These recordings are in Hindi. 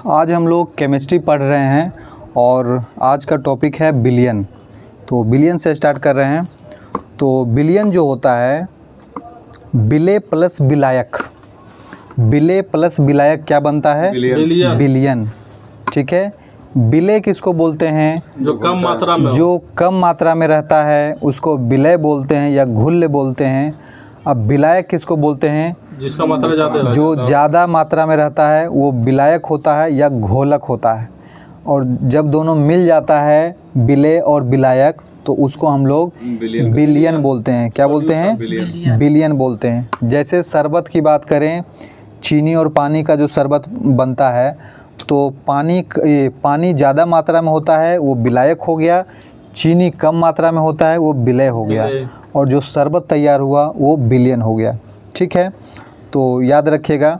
आज हम लोग केमिस्ट्री पढ़ रहे हैं और आज का टॉपिक है बिलियन। तो बिलियन से स्टार्ट कर रहे हैं। तो बिलियन जो होता है बिले प्लस बिलायक, बिले प्लस बिलायक क्या बनता है? बिलियन। ठीक है। बिले किसको बोलते हैं? जो कम मात्रा में, जो कम मात्रा में रहता है उसको बिलय बोलते हैं या घुल्य बोलते हैं। अब बिलायक किसको बोलते हैं? जिसका मात्रा ज़्यादा है, जो ज़्यादा मात्रा में रहता है वो बिलायक होता है या घोलक होता है। और जब दोनों मिल जाता है बिले और बिलायक तो उसको हम लोग बिलियन बोलते हैं। क्या बोलते हैं? बिलियन बोलते हैं। जैसे शरबत की बात करें, चीनी और पानी का जो शरबत बनता है तो पानी ज़्यादा मात्रा में होता है वो बिलायक हो गया, चीनी कम मात्रा में होता है वो बिलय हो गया, और जो शरबत तैयार हुआ वो बिलियन हो गया। ठीक है, तो याद रखिएगा।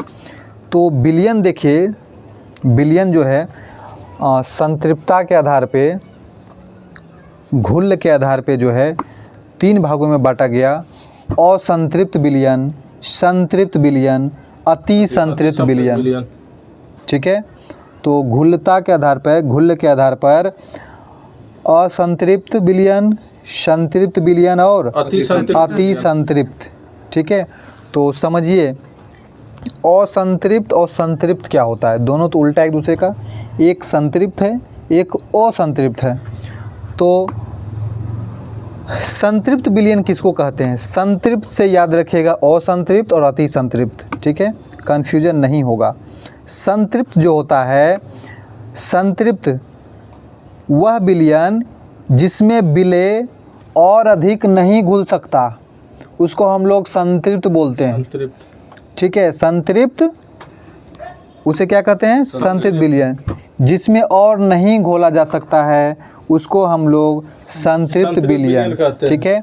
तो बिलियन देखिए, बिलियन जो है संतृप्तता के आधार पे, घुल्य के आधार पे जो है 3 भागों में बांटा गया। असंतृप्त बिलियन, संतृप्त बिलियन, अति संतृप्त बिलियन। ठीक है। तो घुल्यता के आधार पर, घुल्य के आधार पर असंतृप्त बिलियन, संतृप्त बिलियन और अति संतृप्त। ठीक है। तो समझिए असंतृप्त और संतृप्त क्या होता है। दोनों तो उल्टा एक दूसरे का, एक संतृप्त है एक असंतृप्त है। तो संतृप्त बिलियन किसको कहते हैं? संतृप्त से याद रखिएगा असंतृप्त और अति संतृप्त। ठीक है, कन्फ्यूजन नहीं होगा। संतृप्त जो होता है, संतृप्त वह बिलियन जिसमें बिले और अधिक नहीं घुल सकता उसको हम लोग संतृप्त बोलते हैं। ठीक है, संतृप्त उसे क्या कहते हैं? संतृप्त बिलियन। जिसमें और नहीं घोला जा सकता है उसको हम लोग संतृप्त बिलियन। ठीक है।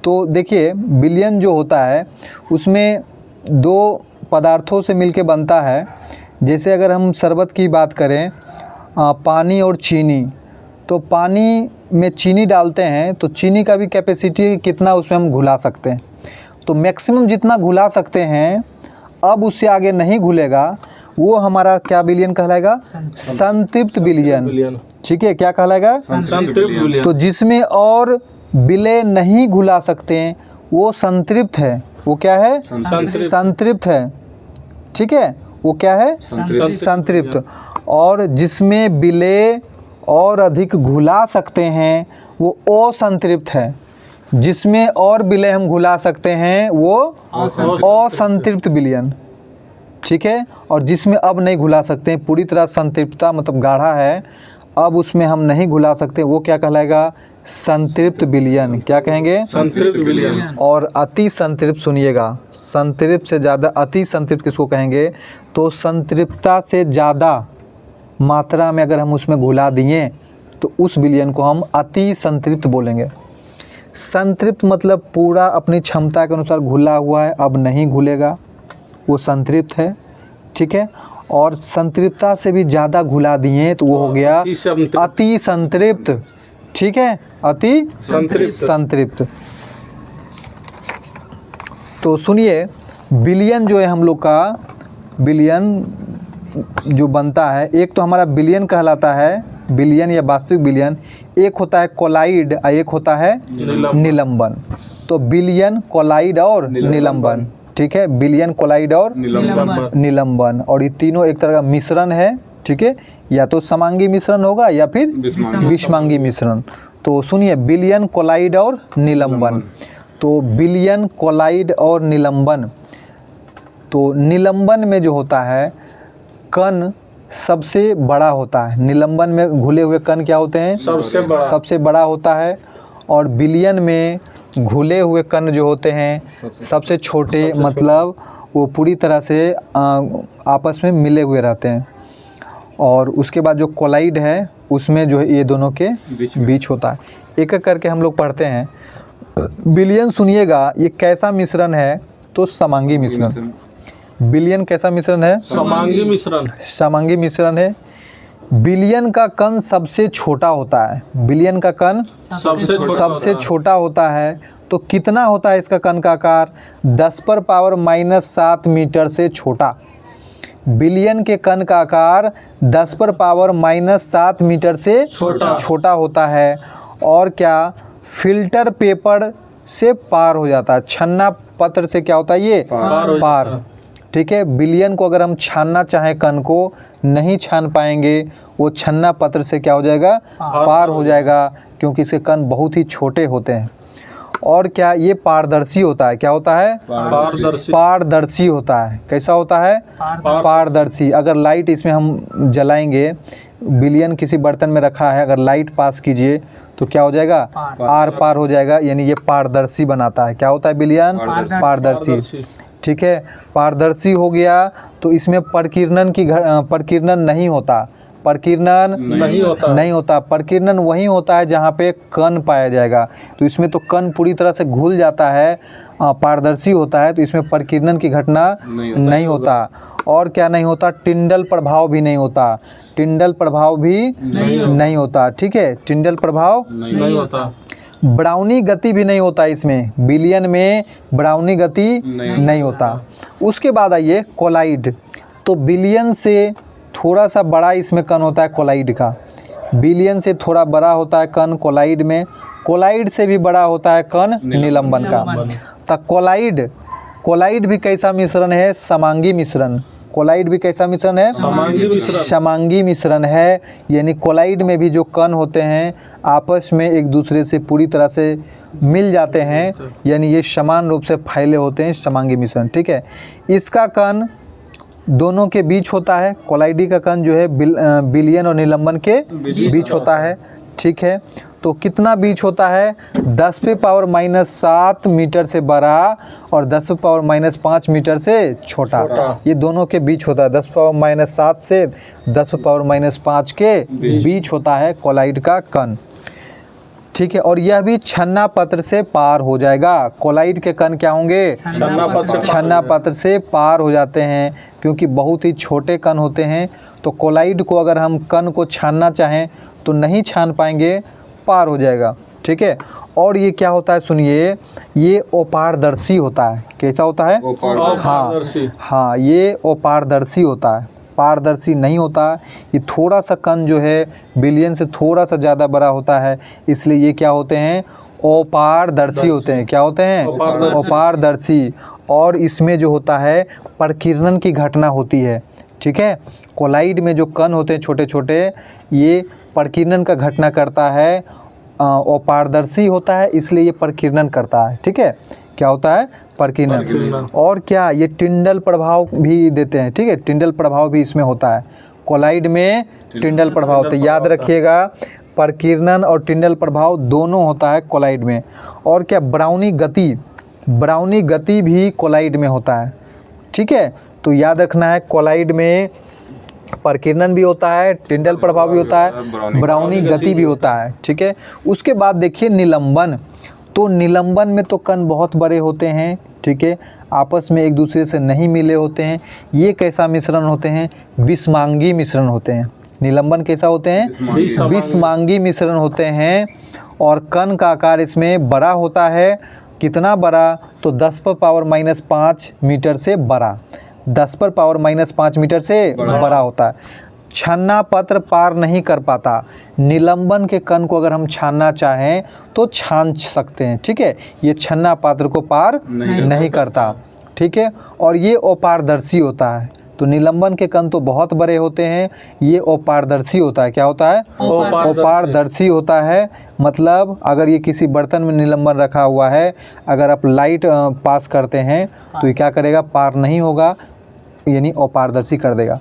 तो देखिए बिलियन जो होता है उसमें 2 पदार्थों से मिलके बनता है। जैसे अगर हम शरबत की बात करें, पानी और चीनी, तो पानी में चीनी डालते हैं तो चीनी का भी कैपेसिटी कितना उसमें हम घुला सकते हैं, तो मैक्सिमम जितना घुला सकते हैं, अब उससे आगे नहीं घुलेगा, वो हमारा क्या बिलियन कहलाएगा? संतृप्त बिलियन। ठीक है, क्या कहलाएगा? संतृप्त बिलियन। तो जिसमें और बिले नहीं घुला सकते हैं वो संतृप्त है। वो क्या है? संतृप्त है। ठीक है, वो क्या है? संतृप्त। और जिसमें बिले और अधिक घुला सकते हैं वो असंतृप्त है। जिसमें और बिले हम घुला सकते हैं वो असंतृप्त बिलियन। ठीक है। और जिसमें अब नहीं घुला सकते हैं, पूरी तरह संतृप्तता मतलब गाढ़ा है, अब उसमें हम नहीं घुला सकते, वो क्या कहलाएगा? संतृप्त बिलियन। क्या कहेंगे? संतृप्त बिलियन। और अति संतृप्त सुनिएगा, संतृप्त से ज़्यादा अति संतृप्त किसको कहेंगे? तो संतृप्तता से ज़्यादा मात्रा में अगर हम उसमें घुला दिए तो उस बिलियन को हम अति संतृप्त बोलेंगे। संतृप्त मतलब पूरा अपनी क्षमता के अनुसार घुला हुआ है, अब नहीं घुलेगा, वो संतृप्त है। ठीक है। और संतृप्तता से भी ज़्यादा घुला दिए तो वो हो गया अति संतृप्त। ठीक है, अति संतृप्त। तो सुनिए, बिलियन जो है हम लोग का, बिलियन जो बनता है, एक तो हमारा बिलियन कहलाता है, बिलियन या वास्तविक बिलियन। एक होता है कोलाइड और एक होता है निलंबन। तो बिलियन, कोलाइड और निलंबन। ठीक है, बिलियन, कोलाइड और निलंबन। और ये तीनों एक तरह का मिश्रण है। ठीक है, या तो समांगी मिश्रण होगा या फिर विषमांगी मिश्रण। तो सुनिए, बिलियन, कोलाइड और निलंबन। तो बिलियन, कोलाइड और निलंबन। तो निलंबन में जो होता है कण सबसे बड़ा होता है। निलंबन में घुले हुए कण क्या होते हैं? सबसे बड़ा होता है। और बिलियन में घुले हुए कण जो होते हैं सबसे छोटे, मतलब वो पूरी तरह से आपस में मिले हुए रहते हैं। और उसके बाद जो कोलाइड है उसमें जो है ये दोनों के बीच होता है। एक एक करके हम लोग पढ़ते हैं। बिलियन सुनिएगा, ये कैसा मिश्रण है? तो समांगी मिश्रण। बिलियन कैसा मिश्रण है? समांगी मिश्रण। समांगी मिश्रण है। बिलियन का कण सबसे छोटा होता है। बिलियन का कण सबसे छोटा होता है। तो कितना होता है इसका कण का आकार? 10⁻⁻7 मीटर से छोटा। बिलियन के कण का आकार 10⁻⁻7 मीटर से छोटा होता है और क्या फिल्टर पेपर से पार हो जाता है। छन्ना पत्र से क्या होता है ये पार। ठीक है, बिलियन को अगर हम छानना चाहें कण को नहीं छान पाएंगे, वो छन्ना पत्र से क्या हो जाएगा पार हो जाएगा, क्योंकि इसके कण बहुत ही छोटे होते हैं। और क्या ये पारदर्शी होता है, क्या होता है पारदर्शी होता है। कैसा होता है पारदर्शी। अगर लाइट इसमें हम जलाएंगे, बिलियन किसी बर्तन में रखा है, अगर लाइट पास कीजिए तो क्या हो जाएगा आर पार हो जाएगा, यानी ये पारदर्शी बनाता है। क्या होता है बिलियन पारदर्शी। ठीक है, पारदर्शी हो गया तो इसमें प्रकीर्णन नहीं होता। प्रकीर्णन नहीं होता। प्रकीर्णन वही होता है जहाँ पे कण पाया जाएगा, तो इसमें तो कण पूरी तरह से घुल जाता है। पारदर्शी होता है तो इसमें प्रकीर्णन की घटना नहीं होता। और क्या नहीं होता, टिंडल प्रभाव भी नहीं होता। टिंडल प्रभाव भी नहीं होता। ठीक है, टिंडल प्रभाव नहीं होता। ब्राउनी गति भी नहीं होता इसमें, बिलियन में ब्राउनी गति नहीं होता। उसके बाद आइए कोलाइड। तो बिलियन से थोड़ा सा बड़ा इसमें कण होता है कोलाइड का। बिलियन से थोड़ा बड़ा होता है कण कोलाइड में। कोलाइड से भी बड़ा होता है कण निलंबन का। तो कोलाइड भी कैसा मिश्रण है, समांगी मिश्रण। कोलाइड भी कैसा मिश्रण है, समांगी मिश्रण है। यानी कोलाइड में भी जो कण होते हैं आपस में एक दूसरे से पूरी तरह से मिल जाते हैं, यानी ये समान रूप से फैले होते हैं, समांगी मिश्रण। ठीक है, इसका कण दोनों के बीच होता है। कोलाइडी का कण जो है बिलियन और निलंबन के बीच होता है। ठीक है, तो कितना बीच होता है, 10⁻⁻7 मीटर से बड़ा और 10⁻⁻5 मीटर से छोटा। ये दोनों के बीच होता है, 10⁻⁻7 से 10⁻⁻5 के बीच होता है कोलाइड का कण। ठीक है, और यह भी छन्ना पत्र से पार हो जाएगा। कोलाइड के कण क्या होंगे, छन्ना पत्र से पार हो जाते हैं, क्योंकि बहुत ही छोटे कण होते हैं। तो कोलाइड को अगर हम कण को छानना चाहें तो नहीं छान पाएंगे, पार हो जाएगा। ठीक है, और ये क्या होता है सुनिए, ये अपारदर्शी होता है। कैसा होता है, हाँ, ये अपारदर्शी होता है, पारदर्शी नहीं होता। ये थोड़ा सा कण जो है बिलियन से थोड़ा सा ज़्यादा बड़ा होता है, इसलिए ये क्या होते हैं, अपारदर्शी होते हैं। क्या होते हैं, अपारदर्शी। और इसमें जो होता है प्रकीर्णन की घटना होती है। ठीक है, कोलाइड में जो कण होते हैं छोटे छोटे, ये प्रकीर्णन का घटना करता है। अपारदर्शी होता है इसलिए ये प्रकीर्णन करता है। ठीक है, क्या होता है, प्रकीर्णन। और क्या ये टिंडल प्रभाव भी देते हैं। ठीक है, टिंडल प्रभाव भी इसमें होता है। कोलाइड में टिंडल प्रभाव होता है, याद रखिएगा, प्रकीर्णन और टिंडल प्रभाव दोनों होता है कोलाइड में। और क्या ब्राउनी गति भी कोलाइड में होता है। ठीक है, तो याद रखना है, कोलाइड में प्रकीर्णन भी होता है, टिंडल प्रभाव भी होता है, ब्राउनी गति भी होता है। ठीक है, उसके बाद देखिए निलंबन। तो निलंबन में तो कण बहुत बड़े होते हैं। ठीक है, आपस में एक दूसरे से नहीं मिले होते हैं। ये कैसा मिश्रण होते हैं, विषमांगी मिश्रण होते हैं। निलंबन कैसा होते हैं, विषमांगी मिश्रण होते हैं। और कण का आकार इसमें बड़ा होता है। कितना बड़ा, तो 10⁻⁻5 मीटर से बड़ा, 10⁻⁻5 मीटर से बड़ा होता है। छन्ना पत्र पार नहीं कर पाता। निलंबन के कण को अगर हम छानना चाहें तो छान सकते हैं। ठीक है, ये छन्ना पात्र को पार नहीं करता। ठीक है, और ये अपारदर्शी होता है। तो निलंबन के कण तो बहुत बड़े होते हैं, ये अपारदर्शी होता है। क्या होता है, अपारदर्शी होता है। मतलब अगर ये किसी बर्तन में निलंबन रखा हुआ है, अगर आप लाइट पास करते हैं तो ये क्या करेगा, पार नहीं होगा, यानी अपारदर्शी कर देगा।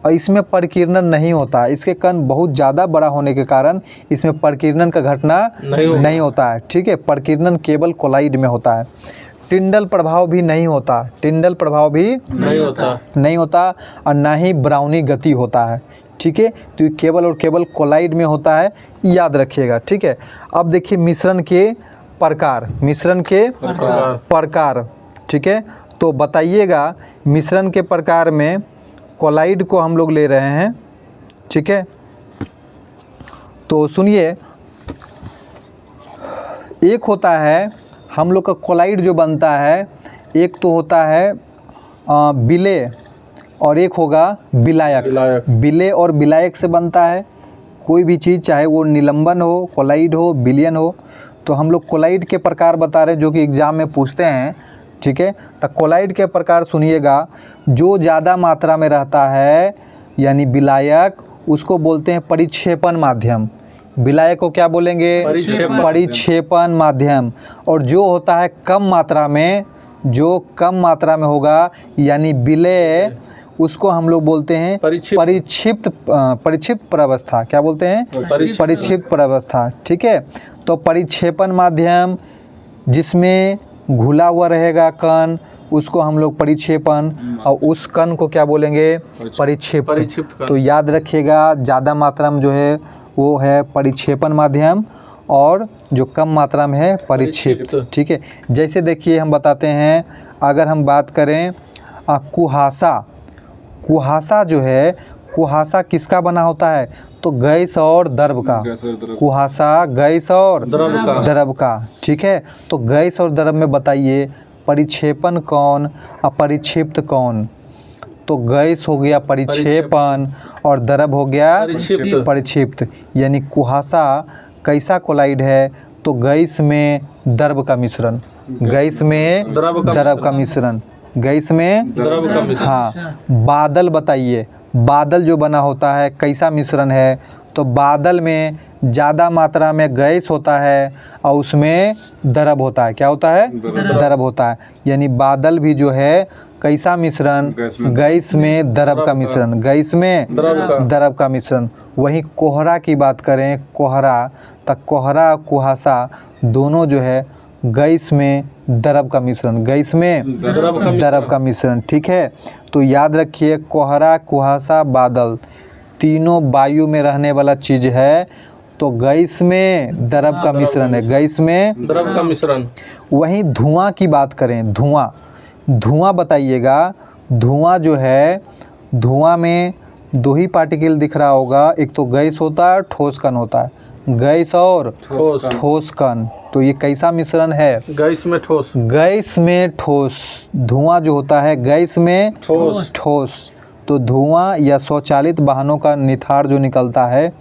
और इसमें प्रकीर्णन नहीं होता। इसके कण बहुत ज़्यादा बड़ा होने के कारण इसमें प्रकीर्णन का घटना नहीं होता है। ठीक है, प्रकीर्णन केवल कोलाइड में होता है। टिंडल प्रभाव भी नहीं होता। टिंडल प्रभाव भी नहीं होता और ना ही ब्राउनी गति होता है। ठीक है, तो ये केवल और केवल कोलाइड में होता है, याद रखिएगा। ठीक है, अब देखिए मिश्रण के प्रकार। ठीक है, तो बताइएगा मिश्रण के प्रकार में कोलाइड को हम लोग ले रहे हैं। ठीक है, तो सुनिए, एक होता है हम लोग का कोलाइड जो बनता है, एक तो होता है बिले और एक होगा विलायक। विलायक। विलेय और विलायक से बनता है कोई भी चीज़, चाहे वो निलंबन हो, कोलाइड हो, विलयन हो। तो हम लोग कोलाइड के प्रकार बता रहे हैं जो कि एग्ज़ाम में पूछते हैं, ठीक है। तो कोलाइड के प्रकार सुनिएगा, जो ज़्यादा मात्रा में रहता है यानी विलायक, उसको बोलते हैं परिक्षेपण माध्यम। विलायक को क्या बोलेंगे? परिक्षेपण माध्यम। और जो होता है कम मात्रा में, जो कम मात्रा में होगा यानी विलेय, उसको हम लोग बोलते हैं परिक्षिप्त प्रवस्था। क्या बोलते हैं? परिक्षिप्त प्रवस्था, ठीक है। तो परिक्षेपण माध्यम जिसमें घुला हुआ रहेगा कण, उसको हम लोग परिक्षेपण, और उस कण को क्या बोलेंगे? परिक्षिप्त। तो याद रखिएगा, ज़्यादा मात्रा में जो है वो है परिक्षेपण माध्यम, और जो कम मात्रा में है परिक्षिप्त, ठीक है। जैसे देखिए हम बताते हैं, अगर हम बात करें कुहासा, कुहासा जो है, कुहासा किसका बना होता है? तो गैस और द्रव का। कुहासा गैस और द्रव का, ठीक है। तो गैस और द्रव में बताइए परिक्षेपण कौन, अपरिक्षिप्त कौन? तो गैस हो गया परिक्षेपण और द्रव हो गया परिक्षिप्त। यानी कुहासा कैसा कोलाइड है? तो गैस में द्रव का मिश्रण, गैस में द्रव का मिश्रण, गैस में द्रव का मिश्रण। हाँ, बादल बताइए, बादल जो बना होता है कैसा मिश्रण है? तो बादल में ज़्यादा मात्रा में गैस होता है और उसमें द्रव होता है। क्या होता है? द्रव होता है। यानी बादल भी जो है कैसा मिश्रण? गैस में द्रव का मिश्रण, गैस में द्रव का मिश्रण। वहीं कोहरा की बात करें, कोहरा, तो कोहरा कुहासा दोनों जो है गैस में द्रव का मिश्रण, गैस में द्रव का मिश्रण, ठीक है। तो याद रखिए, कोहरा, कुहासा, बादल तीनों वायु में रहने वाला चीज़ है। तो गैस में द्रव का मिश्रण है, गैस में द्रव का मिश्रण। वहीं धुआं की बात करें, धुआं, धुआं बताइएगा, धुआं जो है, धुआं में दो ही पार्टिकल दिख रहा होगा, एक तो गैस होता है, ठोस कण होता है, गैस और ठोस कण। तो ये कैसा मिश्रण है? गैस में ठोस, गैस में ठोस। धुआं जो होता है गैस में ठोस। तो धुआं या स्वचालित वाहनों का निथार जो निकलता है,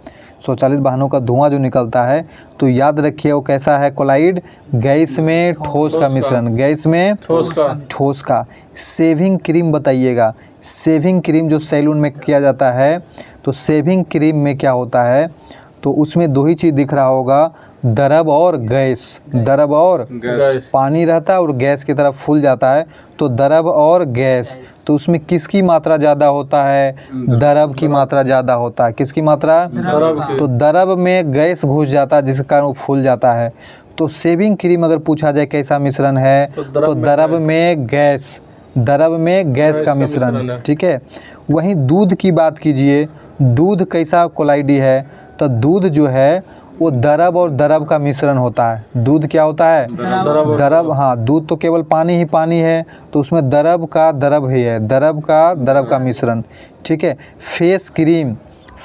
स्वचालित वाहनों का धुआं जो निकलता है, तो याद रखिए वो कैसा है कोलाइड? गैस में ठोस का मिश्रण, गैस में ठोस का। शेविंग क्रीम बताइएगा, शेविंग क्रीम जो सैलून में किया जाता है, तो शेविंग क्रीम में क्या होता है? तो उसमें दो ही चीज़ दिख रहा होगा, द्रव और गैस, द्रव और गैस। पानी रहता है और गैस की तरफ फूल जाता है, तो द्रव और गैस। तो उसमें किसकी मात्रा ज़्यादा होता है? द्रव की मात्रा ज़्यादा होता है। किसकी मात्रा? तो द्रव में गैस घुस जाता है जिसके कारण वो फूल जाता है। तो शेविंग क्रीम अगर पूछा जाए कैसा मिश्रण है, तो द्रव में गैस, द्रव में गैस का मिश्रण, ठीक है। वहीं दूध की बात कीजिए, दूध कैसा कोलाइडी है? तो दूध जो है वो द्रव और द्रव का मिश्रण होता है। दूध क्या होता है? द्रव। हाँ, दूध तो केवल पानी ही पानी है, तो उसमें द्रव का द्रव ही है, द्रव का द्रव का मिश्रण, ठीक है। फेस क्रीम,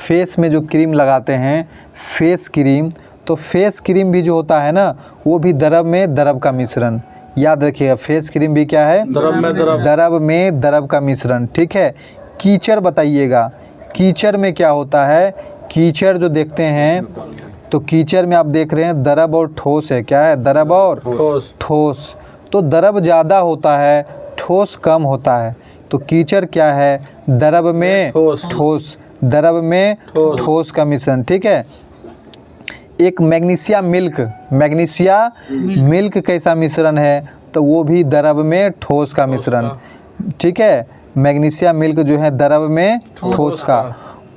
फेस में जो क्रीम लगाते हैं, फेस क्रीम, तो फेस क्रीम भी जो होता है ना, वो भी द्रव में द्रव का मिश्रण। याद रखिएगा, फेस क्रीम भी क्या है? द्रव में द्रव का मिश्रण, ठीक है। कीचड़ बताइएगा, कीचड़ में क्या होता है? कीचड़ जो देखते हैं, तो कीचड़ में आप देख रहे हैं द्रव और ठोस है। क्या है? द्रव और ठोस। तो द्रव ज़्यादा होता है, ठोस कम होता है। तो कीचड़ क्या है? द्रव में ठोस, द्रव में ठोस का मिश्रण, ठीक है। एक मैग्नीशिया मिल्क, मैग्नीशिया मिल्क कैसा मिश्रण है? तो वो भी द्रव में ठोस का मिश्रण, ठीक है। मैग्नीशिया मिल्क जो है द्रव में ठोस का।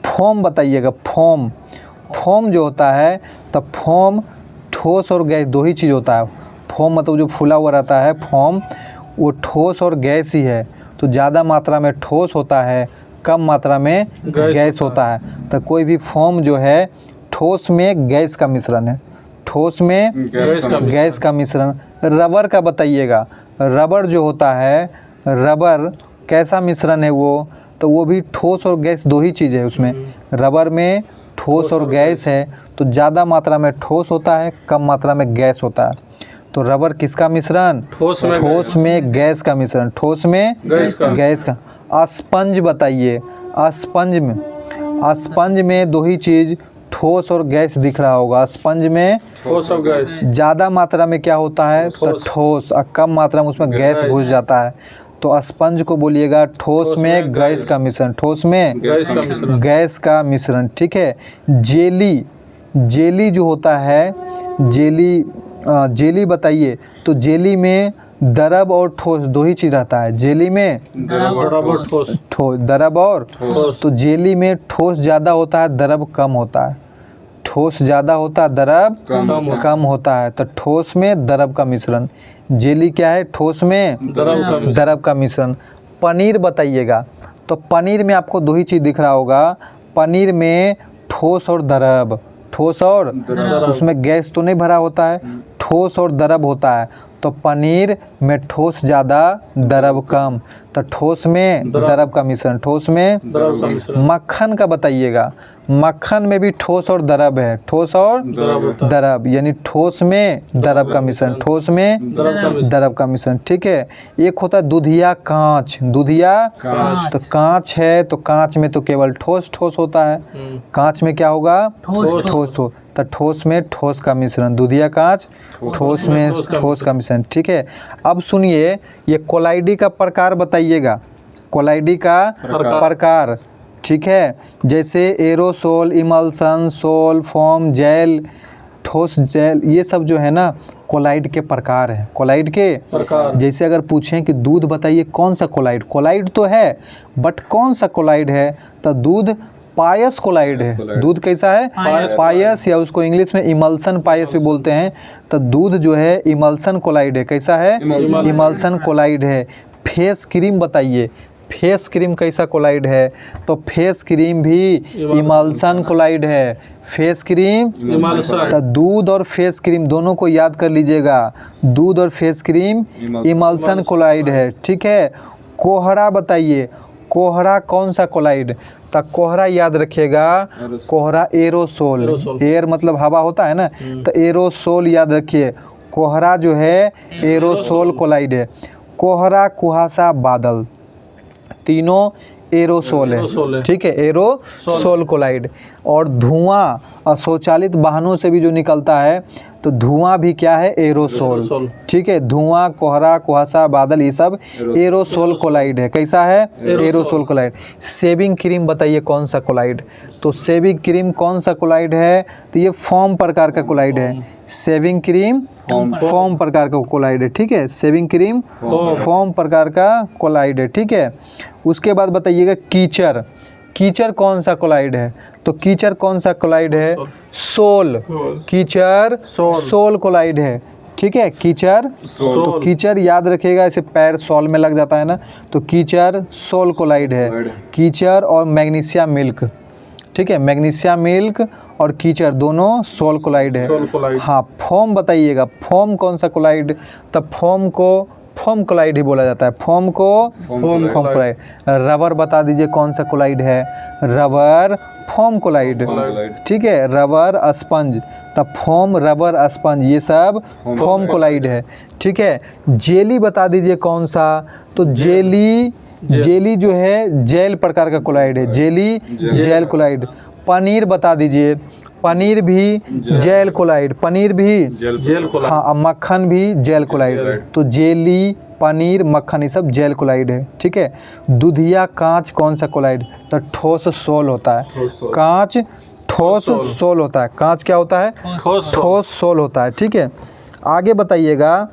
फोम बताइएगा, फोम, फोम जो होता है, तो फोम ठोस और गैस दो ही चीज़ होता है। फोम मतलब जो फूला हुआ रहता है, फोम वो ठोस और गैस ही है। तो ज़्यादा मात्रा में ठोस होता है, कम मात्रा में गैस होता है। तो कोई भी फोम जो है ठोस में गैस का मिश्रण है, ठोस में गैस का मिश्रण। रबर का बताइएगा, रबर जो होता है, रबर कैसा मिश्रण है वो? तो वो भी ठोस और गैस दो ही चीज़ है उसमें। रबर में ठोस और गैस है, तो ज़्यादा मात्रा में ठोस होता है, कम मात्रा में गैस होता है। तो रबर किसका मिश्रण? ठोस में गैस का मिश्रण, ठोस में गैस का। स्पंज बताइए। स्पंज में दो ही चीज़, ठोस और गैस दिख रहा होगा। स्पंज में ठोस और गैस। ज़्यादा मात्रा में क्या होता है तो ठोस, और कम मात्रा में उसमें गैस घुस जाता है। तो स्पंज को बोलिएगा ठोस में गैस का मिश्रण, ठोस में गैस का मिश्रण। गैस का मिश्रण, ठीक है। जेली जो होता है, जेली बताइए। तो जेली में द्रव और ठोस दो ही चीज़ रहता है। जेली में द्रव और ठोस। द्रव और ठोस। तो जेली में ठोस ज़्यादा होता है, द्रव कम होता है। ठोस ज़्यादा होता है, द्रव कम होता है। तो ठोस में द्रव का मिश्रण। जेली क्या है? ठोस में द्रव का मिश्रण। पनीर बताइएगा। तो पनीर में आपको दो ही चीज़ दिख रहा होगा। पनीर में ठोस और द्रव, ठोस और उसमें गैस तो नहीं भरा होता है, ठोस और द्रव होता है। तो पनीर में ठोस ज़्यादा, द्रव कम। तो ठोस में द्रव का मिश्रण, ठोस में द्रव का मिश्रण। मक्खन का बताइएगा। मक्खन में भी ठोस और द्रव है, ठोस और द्रव, यानी ठोस में द्रव का मिश्रण, ठोस में द्रव का मिश्रण, ठीक है। एक होता है दूधिया कांच। दूधिया तो कांच है, तो कांच में तो केवल ठोस होता है। कांच में क्या होगा? ठोस। तो ठोस में ठोस का मिश्रण, दूधिया कांच, ठोस में ठोस का मिश्रण, ठीक है। अब सुनिए, ये कोलाइडी का प्रकार बताइएगा। कोलाइडी का प्रकार, ठीक है। जैसे aerosol, emulsion, sol, foam, gel, ठोस, जेल, ये सब जो है ना कोलाइड के प्रकार है। कोलाइड के प्रकार, जैसे अगर पूछें कि दूध बताइए कौन सा कोलाइड, कोलाइड तो है बट कौन सा कोलाइड है, तो दूध पायस कोलाइड है। दूध कैसा है? पायस, या उसको इंग्लिश में इमल्सन पायस भी बोलते हैं। तो दूध जो है इमल्सन कोलाइड है। कैसा है? इमल्सन कोलाइड है। फेस क्रीम बताइए, फेस क्रीम कैसा कोलाइड है? तो फेस क्रीम भी इमल्सन कोलाइड है। फेस क्रीम, तो दूध और फेस क्रीम दोनों को याद कर लीजिएगा। दूध और फेस क्रीम इमल्सन कोलाइड है, ठीक है। कोहरा बताइए, कोहरा कौन सा कोलाइड? तो कोहरा याद रखिएगा, कोहरा एरोसोल। एयर मतलब हवा होता है ना, तो एरोसोल याद रखिए। कोहरा जो है एरोसोल कोलाइड है। कोहरा, कुहासा, बादल, तीनों एरोसोल है, ठीक है। Aerosol colloid. और धुआं और स्वचालित वाहनों से भी जो निकलता है, तो धुआं भी क्या है? एरोसोल, ठीक है। धुआं, कोहरा, कुहासा, बादल, ये सब एरोसोल कोलाइड है। कैसा है? Aerosol collide. शेविंग क्रीम बताइए कौन सा कोलाइड? तो शेविंग क्रीम कौन सा कोलाइड है? तो ये फोम प्रकार का कोलाइड है। शेविंग क्रीम फोम प्रकार का कोलाइड है, ठीक है। शेविंग क्रीम फोम प्रकार का कोलाइड है, ठीक है। उसके बाद बताइएगा कीचड़। कीचड़ कौन सा कोलाइड है? तो कीचड़ कौन सा कोलाइड है? सोल। कीचड़ सोल कोलाइड है, ठीक है। कीचड़, तो कीचड़ याद रखिएगा, ऐसे पैर सोल में लग जाता है ना, तो कीचड़ सोल कोलाइड है। कीचड़ और मैग्नीशियम मिल्क, ठीक है। मैग्नीशियम मिल्क और कीचड़ दोनों सोल कोलाइड है। हाँ, फोम बताइएगा, फोम कौन सा कोलाइड? तब फोम को फोम कोलाइड ही बोला जाता है। फोम को फोम कोलाइड। रबर बता दीजिए कौन सा कोलाइड है? रबर फोम कोलाइड, ठीक है। रबर, स्पंज, तब फोम, रबर, स्पंज, ये सब फोम कोलाइड है, ठीक है। जेली बता दीजिए कौन सा? तो जेली जो है जेल प्रकार का कोलाइड है। Jelly jail collide. पनीर बता दीजिए, पनीर भी जेल कोलाइड, पनीर भी जेल कोलाइड। हाँ, मक्खन भी जेल कोलाइड। तो जेली, पनीर, मक्खन, ये सब जेल कोलाइड है, ठीक है। दूधिया कांच कौन सा कोलाइड? तो ठोस सोल होता है। कांच ठोस सोल होता है। कांच क्या होता है? ठोस सोल होता है, ठीक है। आगे बताइएगा,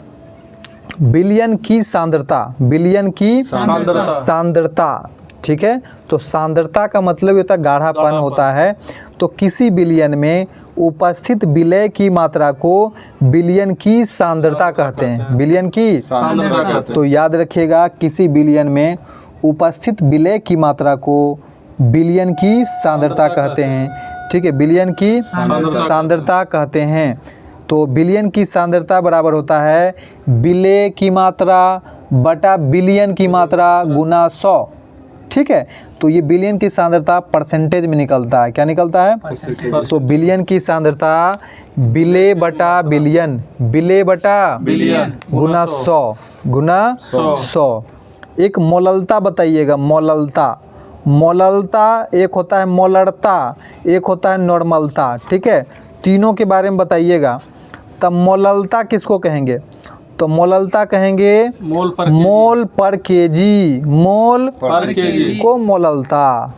विलयन की सांद्रता। विलयन की सांद्रता, ठीक है। तो सांद्रता का मतलब होता है गाढ़ापन होता है। तो किसी विलयन में उपस्थित विलय की मात्रा को विलयन की सांद्रता कहते हैं। विलयन की सांद्रता कहते हैं। तो याद रखिएगा, किसी विलयन में उपस्थित विलय की मात्रा को विलयन की सांद्रता कहते हैं, ठीक है। विलयन की सांद्रता कहते हैं। तो विलयन की सांद्रता बराबर होता है विलय की मात्रा बटा विलयन की मात्रा गुना 100, ठीक है। तो ये बिलियन की सांद्रता परसेंटेज में निकलता है। क्या निकलता है? तो बिलियन की सांद्रता विलय बटा बिलियन, विलय बटा बिलियन गुना 100 गुना 100। एक मोललता बताइएगा, मोललता। मोललता एक होता है मोलरता, एक होता है नॉर्मलता, ठीक है। तीनों के बारे में बताइएगा। तब मोललता किसको कहेंगे? तो मोललता कहेंगे मोल पर केजी, मोल पर केजी को मोललता,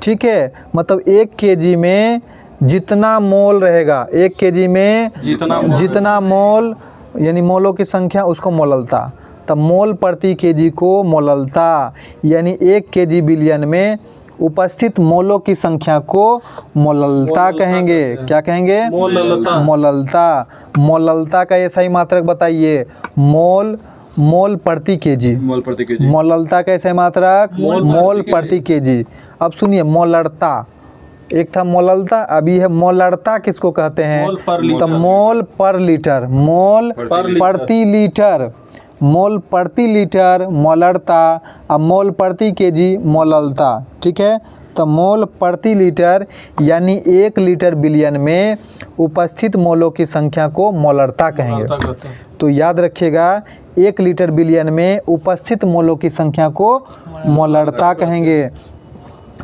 ठीक है। मतलब 1 केजी में जितना मोल रहेगा, 1 केजी में जितना मोल यानी मोलों की संख्या, उसको मोललता। तब मोल प्रति केजी को मोललता, यानी 1 केजी बिलियन में उपस्थित मोलों की संख्या को मोललता कहेंगे। क्या कहेंगे? मोललता। मोललता का ऐसा ही मात्रक बताइए, मोल प्रति केजी। मोललता का ऐसा ही मात्रक मोल प्रति केजी। अब सुनिए मोलरता, एक था मोललता, अभी है मोलरता। किसको कहते हैं? तो मोल पर लीटर, मोल प्रति लीटर, मोल प्रति लीटर मोलरता, अब मोल प्रति केजी मोललता, ठीक है। तो मोल प्रति लीटर यानी 1 लीटर बिलियन में उपस्थित मोलों की संख्या को मोलरता कहेंगे। तो याद रखिएगा, 1 लीटर बिलियन में उपस्थित मोलों की संख्या को मोलरता कहेंगे।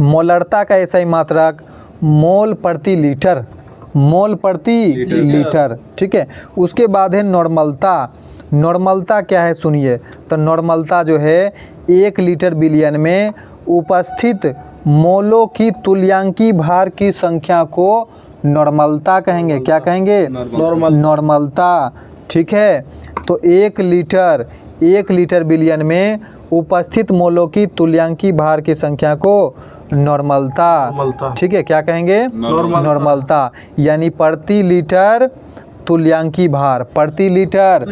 मोलरता का ऐसा ही मात्रक मोल प्रति लीटर, मोल प्रति लीटर, ठीक है। उसके बाद है नॉर्मलता। नॉर्मलता क्या है सुनिए, तो नॉर्मलता जो है 1 लीटर बिलियन में उपस्थित मोलों की तुल्यांकी भार की संख्या को नॉर्मलता कहेंगे। क्या कहेंगे? नॉर्मलता, ठीक है। तो 1 लीटर बिलियन में उपस्थित मोलों की तुल्यांकी भार की संख्या को नॉर्मलता, ठीक है। क्या कहेंगे? नॉर्मलता, यानी प्रति लीटर तुल्यांकी भार, प्रति लीटर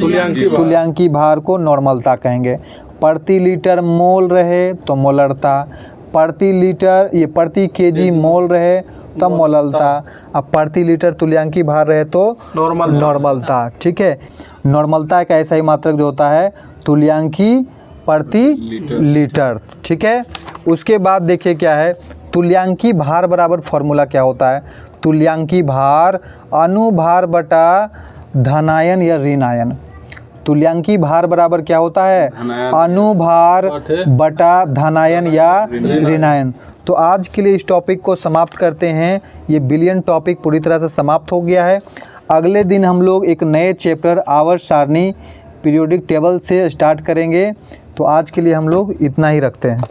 तुल्यांकी भार को नॉर्मलता कहेंगे। प्रति लीटर मोल रहे तो मोलरता, प्रति लीटर ये प्रति केजी मोल रहे तब मोललता, अब प्रति लीटर तुल्यांकी भार रहे तो नॉर्मलता, ठीक है। नॉर्मलता का ऐसा ही मात्रक जो होता है तुल्यांकी प्रति लीटर, ठीक है। उसके बाद देखिए क्या है, तुल्यांकी भार बराबर फॉर्मूला क्या होता है? तुल्यांकी भार अनुभार बटा धनायन या ऋणायन। तुल्यांकी भार बराबर क्या होता है? अनुभार बटा धनायन या ऋणायन। तो आज के लिए इस टॉपिक को समाप्त करते हैं। ये बिलियन टॉपिक पूरी तरह से समाप्त हो गया है। अगले दिन हम लोग एक नए चैप्टर आवर्त सारणी पीरियोडिक टेबल से स्टार्ट करेंगे। तो आज के लिए हम लोग इतना ही रखते हैं।